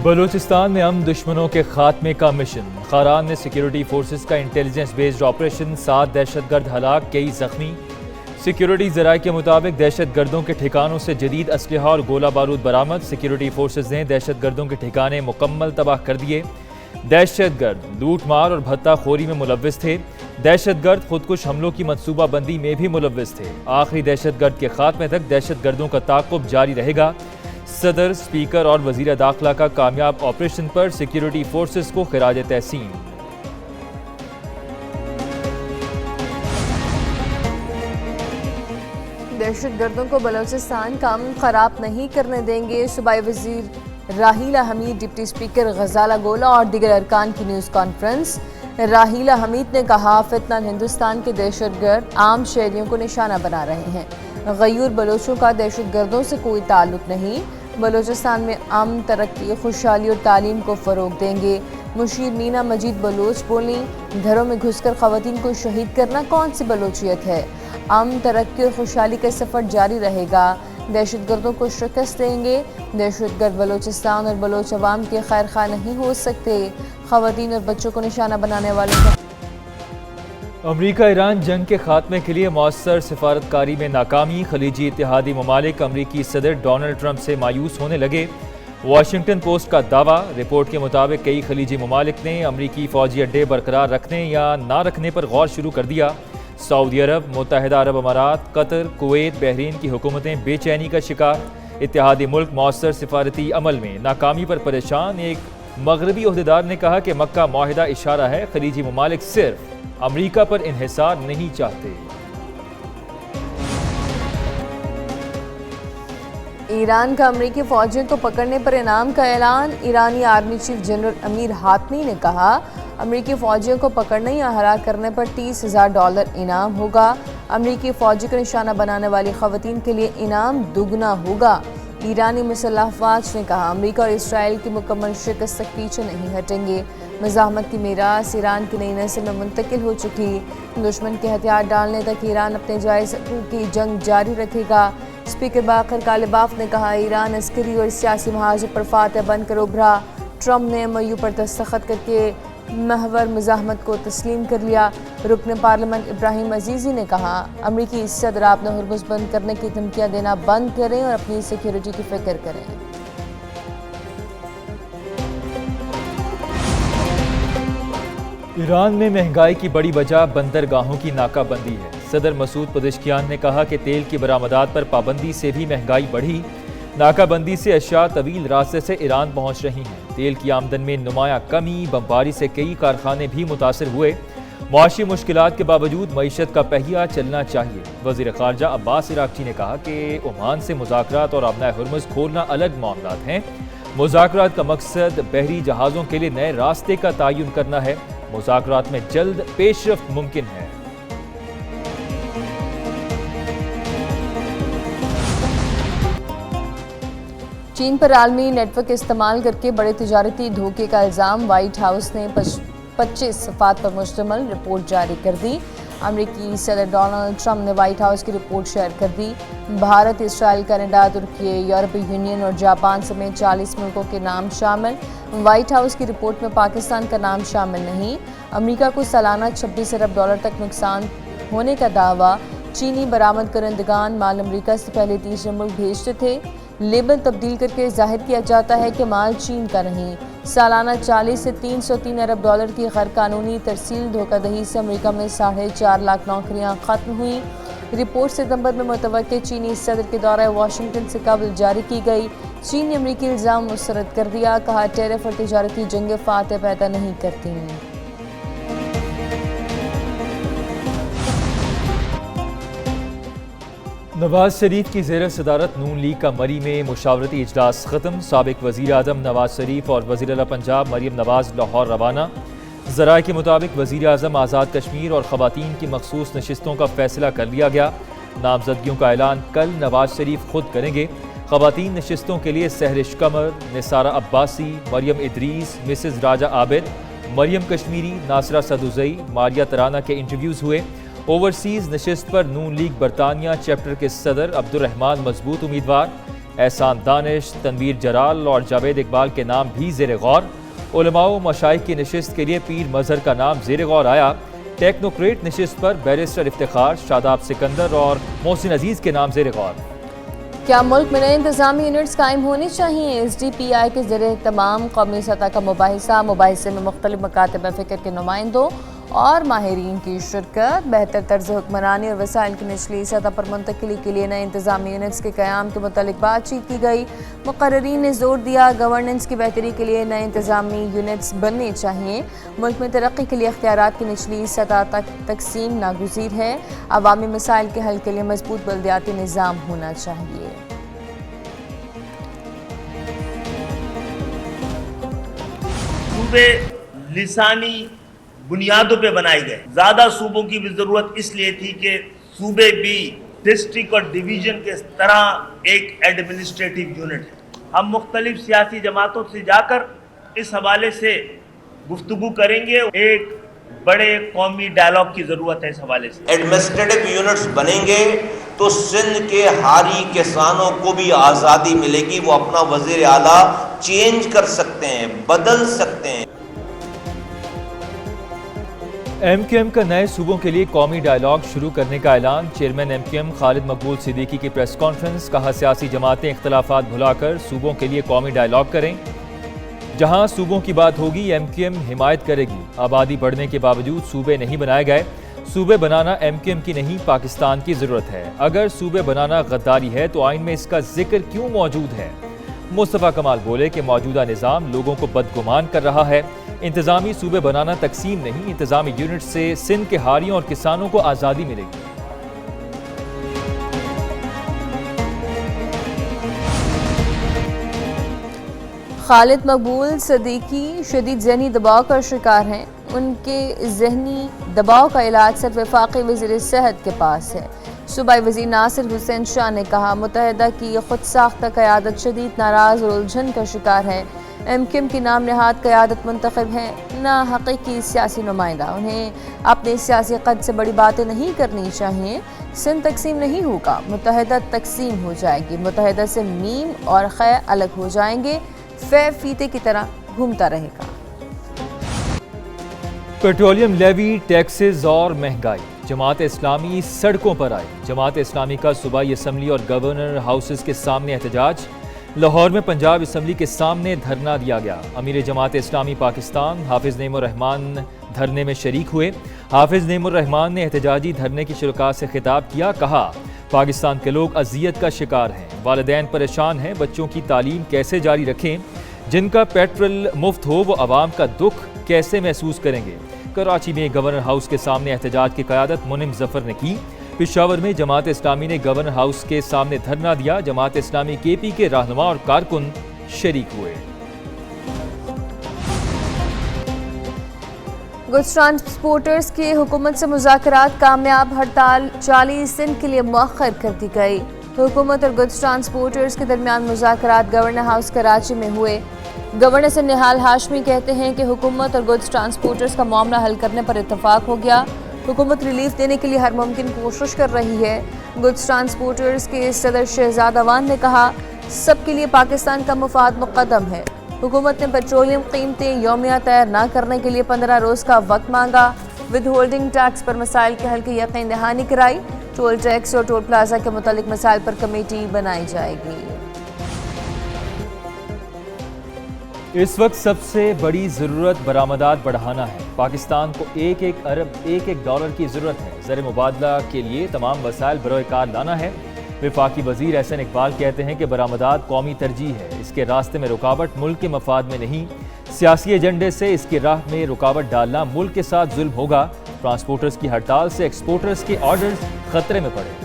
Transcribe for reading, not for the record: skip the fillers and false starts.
بلوچستان میں امن دشمنوں کے خاتمے کا مشن۔ خاران نے سیکیورٹی فورسز کا انٹیلیجنس بیسڈ آپریشن، 7 دہشت گرد ہلاک، کئی زخمی۔ سیکیورٹی ذرائع کے مطابق دہشت گردوں کے ٹھکانوں سے جدید اسلحہ اور گولہ بارود برآمد۔ سیکیورٹی فورسز نے دہشت گردوں کے ٹھکانے مکمل تباہ کر دیے۔ دہشت گرد لوٹ مار اور بھتہ خوری میں ملوث تھے۔ دہشت گرد خودکش حملوں کی منصوبہ بندی میں بھی ملوث تھے۔ آخری دہشت گرد کے خاتمے تک دہشت گردوں کا تعاقب جاری رہے گا۔ صدر، اسپیکر اور وزیر داخلہ کا کامیاب آپریشن پر سیکیورٹی فورسز کو خراج تحسین۔ دہشت گردوں کو بلوچستان کا امن خراب نہیں کرنے دیں گے، صوبائی وزیر راحیلہ حمید، ڈپٹی اسپیکر غزالہ گولہ اور دیگر ارکان کی نیوز کانفرنس۔ راحیلہ حمید نے کہا، فتنہ ہندوستان کے دہشت گرد عام شہریوں کو نشانہ بنا رہے ہیں۔ غیور بلوچوں کا دہشت گردوں سے کوئی تعلق نہیں۔ بلوچستان میں امن، ترقی، خوشحالی اور تعلیم کو فروغ دیں گے۔ مشیر مینا مجید بلوچ بولیں، گھروں میں گھس کر خواتین کو شہید کرنا کون سی بلوچیت ہے؟ امن، ترقی اور خوشحالی کا سفر جاری رہے گا۔ دہشت گردوں کو شکست دیں گے۔ دہشت گرد بلوچستان اور بلوچ عوام کے خیر خواہ نہیں ہو سکتے۔ خواتین اور بچوں کو نشانہ بنانے والوں کا امریکہ ایران جنگ کے خاتمے کے لیے مؤثر سفارتکاری میں ناکامی۔ خلیجی اتحادی ممالک امریکی صدر ڈونلڈ ٹرمپ سے مایوس ہونے لگے۔ واشنگٹن پوسٹ کا دعویٰ، رپورٹ کے مطابق کئی خلیجی ممالک نے امریکی فوجی اڈے برقرار رکھنے یا نہ رکھنے پر غور شروع کر دیا۔ سعودی عرب، متحدہ عرب امارات، قطر، کویت، بحرین کی حکومتیں بے چینی کا شکار۔ اتحادی ملک مؤثر سفارتی عمل میں ناکامی پر پریشان۔ ایک مغربی عہدیدار نے کہا کہ مکہ معاہدہ اشارہ ہے، خلیجی ممالک صرف امریکہ پر انحصار نہیں چاہتے۔ ایران کا امریکی فوجیوں کو پکڑنے پر انعام کا اعلان۔ ایرانی آرمی چیف جنرل امیر حاتمی نے کہا، امریکی فوجیوں کو پکڑنے یا ہلاک کرنے پر $30,000 انعام ہوگا۔ امریکی فوجی کو نشانہ بنانے والی خواتین کے لیے انعام دگنا ہوگا۔ ایرانی مسلح افواج نے کہا، امریکہ اور اسرائیل کی مکمل شکست تک پیچھے نہیں ہٹیں گے۔ مزاحمت کی میراث ایران کی نئی نسل میں منتقل ہو چکی۔ دشمن کے ہتھیار ڈالنے تک ایران اپنے جائز حقوق کی جنگ جاری رکھے گا۔ اسپیکر باقر کالباف نے کہا، ایران عسکری اور سیاسی محاذ پر فاتح بن کر ابھرا۔ ٹرمپ نے MOU پر دستخط کر کے محور مزاحمت کو تسلیم کر لیا۔ رکن پارلیمنٹ ابراہیم عزیزی نے کہا، امریکی صدر آپ نے ہرمز بند کرنے کی دھمکیاں دینا بند کریں اور اپنی سیکیورٹی کی فکر کریں۔ ایران میں مہنگائی کی بڑی وجہ بندرگاہوں کی ناکہ بندی ہے۔ صدر مسعود پزشکیان نے کہا کہ تیل کی برآمدات پر پابندی سے بھی مہنگائی بڑھی۔ ناکہ بندی سے اشیاء طویل راستے سے ایران پہنچ رہی ہیں۔ تیل کی آمدن میں نمایاں کمی، بمباری سے کئی کارخانے بھی متاثر ہوئے۔ معاشی مشکلات کے باوجود معیشت کا پہیہ چلنا چاہیے۔ وزیر خارجہ عباس عراقچی نے کہا کہ عمان سے مذاکرات اور آبنائے ہرمز کھولنا الگ معاملات ہیں۔ مذاکرات کا مقصد بحری جہازوں کے لیے نئے راستے کا تعین کرنا ہے۔ مذاکرات میں جلد پیش رفت ممکن ہے۔ چین پر عالمی نیٹ ورک استعمال کر کے بڑے تجارتی دھوکے کا الزام۔ وائٹ ہاؤس نے 25 صفحات پر مشتمل رپورٹ جاری کر دی۔ امریکی صدر ڈونلڈ ٹرمپ نے وائٹ ہاؤس کی رپورٹ شیئر کر دی۔ بھارت، اسرائیل، کینیڈا، ترکی، یورپی یونین اور جاپان سمیت 40 ملکوں کے نام شامل۔ وائٹ ہاؤس کی رپورٹ میں پاکستان کا نام شامل نہیں۔ امریکہ کو سالانہ $26 ارب تک نقصان ہونے کا دعویٰ۔ چینی برآمد کنندگان مال امریکہ سے پہلے تیسرے ملک بھیجتے تھے۔ لیبل تبدیل کر کے ظاہر کیا جاتا ہے کہ مال چین کا نہیں۔ سالانہ $40 سے $303 ارب کی غیر قانونی ترسیل دھوکہ دہی سے امریکہ میں 4.5 لاکھ نوکریاں ختم ہوئیں۔ رپورٹ ستمبر میں متوقع چینی صدر کے دورہ واشنگٹن سے قبل جاری کی گئی۔ چین نے امریکی الزام مسترد کر دیا، کہا ٹیرف اور تجارتی جنگیں فاتح پیدا نہیں کرتی۔ نواز شریف کی زیر صدارت نون لیگ کا مری میں مشاورتی اجلاس ختم۔ سابق وزیر اعظم نواز شریف اور وزیر اعلیٰ پنجاب مریم نواز لاہور روانہ۔ ذرائع کے مطابق وزیر اعظم آزاد کشمیر اور خواتین کی مخصوص نشستوں کا فیصلہ کر لیا گیا۔ نامزدگیوں کا اعلان کل نواز شریف خود کریں گے۔ خواتین نشستوں کے لیے سہرش قمر، نثارہ عباسی، مریم ادریس، مسز راجہ عابد، مریم کشمیری، ناصرہ صدوزئی، ماریہ ترانہ کے انٹرویوز ہوئے۔ اوورسیز نشست پر نون لیگ برطانیہ چیپٹر کے صدر عبد الرحمان مضبوط امیدوار۔ احسان دانش، تنویر جلال اور جاوید اقبال کے نام بھی زیر غور۔ علماء و مشائخ کی نشست کے لیے پیر مظہر کا نام زیر غور آیا۔ ٹیکنوکریٹ نشست پر بیرسٹر افتخار، شاداب سکندر اور محسن عزیز کے نام زیر غور۔ کیا ملک میں نئے انتظامی یونٹس قائم ہونی چاہیے؟ ایس ڈی پی آئی کے زیر اہتمام قومی سطح کا مباحثے میں مختلف مکاتب فکر کے نمائندوں اور ماہرین کی شرکت۔ بہتر طرز حکمرانی اور وسائل کی نچلی سطح پر منتقلی کے لیے نئے انتظامی یونٹس کے قیام کے متعلق بات چیت کی گئی۔ مقررین نے زور دیا گورننس کی بہتری کے لیے نئے انتظامی یونٹس بننے چاہیے۔ ملک میں ترقی کے لیے اختیارات کی نچلی سطح تک تقسیم ناگزیر ہے۔ عوامی مسائل کے حل کے لیے مضبوط بلدیاتی نظام ہونا چاہیے۔ صوبے لسانی بنیادوں پہ بنائے گئے۔ زیادہ صوبوں کی بھی ضرورت اس لیے تھی کہ صوبے بھی ڈسٹرکٹ اور ڈویژن کے طرح ایک ایڈمنسٹریٹو یونٹ ہے۔ ہم مختلف سیاسی جماعتوں سے جا کر اس حوالے سے گفتگو کریں گے۔ ایک بڑے قومی ڈائلاگ کی ضرورت ہے اس حوالے سے۔ ایڈمنسٹریٹو یونٹس بنیں گے تو سندھ کے ہاری کسانوں کو بھی آزادی ملے گی، وہ اپنا وزیر اعلیٰ چینج کر سکتے ہیں، بدل سکتے ہیں۔ ایم کیو ایم کا نئے صوبوں کے لیے قومی ڈائلاگ شروع کرنے کا اعلان۔ چیئرمین ایم کیو ایم خالد مقبول صدیقی کی پریس کانفرنس۔ کہا سیاسی جماعتیں اختلافات بھلا کر صوبوں کے لیے قومی ڈائلاگ کریں۔ جہاں صوبوں کی بات ہوگی ایم کیو ایم حمایت کرے گی۔ آبادی بڑھنے کے باوجود صوبے نہیں بنائے گئے۔ صوبے بنانا ایم کیو ایم کی نہیں، پاکستان کی ضرورت ہے۔ اگر صوبے بنانا غداری ہے تو آئین میں اس کا ذکر کیوں موجود ہے؟ مصطفیٰ کمال بولے کہ موجودہ نظام لوگوں کو بدگمان کر رہا ہے۔ انتظامی صوبے بنانا تقسیم نہیں، انتظامی یونٹ سے سندھ کے ہاریوں اور کسانوں کو آزادی ملے گی۔ خالد مقبول صدیقی شدید ذہنی دباؤ کا شکار ہیں۔ ان کے ذہنی دباؤ کا علاج صرف وفاقی وزیر صحت کے پاس ہے۔ صوبائی وزیر ناصر حسین شاہ نے کہا متحدہ کی خود ساختہ قیادت شدید ناراض اور الجھن کا شکار ہے۔ ایم کیو ایم کی نام نہاد قیادت منتخب ہے، نہ حقیقی سیاسی نمائندہ۔ انہیں اپنے سیاسی قد سے بڑی باتیں نہیں کرنی چاہیے۔ سندھ تقسیم نہیں ہوگا، متحدہ تقسیم ہو جائے گی۔ متحدہ سے میم اور خے الگ ہو جائیں گے، فے فیتے کی طرح گھومتا رہے گا۔ پیٹرولیم لیوی، ٹیکسز اور مہنگائی۔ جماعت اسلامی سڑکوں پر آئی۔ جماعت اسلامی کا صوبائی اسمبلی اور گورنر ہاؤسز کے سامنے احتجاج۔ لاہور میں پنجاب اسمبلی کے سامنے دھرنا دیا گیا۔ امیر جماعت اسلامی پاکستان حافظ نعیم الرحمان دھرنے میں شریک ہوئے۔ حافظ نعیم الرحمان نے احتجاجی دھرنے کی شرکاء سے خطاب کیا۔ کہا پاکستان کے لوگ اذیت کا شکار ہیں، والدین پریشان ہیں، بچوں کی تعلیم کیسے جاری رکھیں؟ جن کا پیٹرول مفت ہو وہ عوام کا دکھ کیسے محسوس کریں گے؟ کراچی میں گورنر ہاؤس کے سامنے احتجاج کی قیادت منم ظفر نے کی۔ پشاور میں جماعت اسلامی نے گورنر ہاؤس کے سامنے دھرنا دیا۔ جماعت اسلامی کے پی کے رہنما اور کارکن شریک ہوئے۔ گڈز ٹرانسپورٹرز کی حکومت سے مذاکرات کامیاب، ہڑتال 40 دن کے لیے مؤخر کر دی گئی۔ حکومت اور گڈز ٹرانسپورٹرز کے درمیان مذاکرات گورنر ہاؤس کراچی میں ہوئے۔ گورنر سے نہال ہاشمی کہتے ہیں کہ حکومت اور گڈز ٹرانسپورٹرز کا معاملہ حل کرنے پر اتفاق ہو گیا۔ حکومت ریلیف دینے کے لیے ہر ممکن کوشش کر رہی ہے۔ گڈز ٹرانسپورٹرز کے صدر شہزاد اوان نے کہا سب کے لیے پاکستان کا مفاد مقدم ہے۔ حکومت نے پیٹرولیم قیمتیں یومیہ طے نہ کرنے کے لیے 15 روز کا وقت مانگا۔ ود ہولڈنگ ٹیکس پر مسائل کے حل کی یقین دہانی کرائی۔ ٹول ٹیکس اور ٹول پلازا کے متعلق مسائل پر کمیٹی بنائی جائے گی۔ اس وقت سب سے بڑی ضرورت برآمدات بڑھانا ہے۔ پاکستان کو $1 ارب کی ضرورت ہے۔ زر مبادلہ کے لیے تمام وسائل بروئے کار لانا ہے۔ وفاقی وزیر احسن اقبال کہتے ہیں کہ برآمدات قومی ترجیح ہے۔ اس کے راستے میں رکاوٹ ملک کے مفاد میں نہیں، سیاسی ایجنڈے سے اس کی راہ میں رکاوٹ ڈالنا ملک کے ساتھ ظلم ہوگا۔ ٹرانسپورٹرز کی ہڑتال سے ایکسپورٹرز کے آرڈرز خطرے میں پڑے۔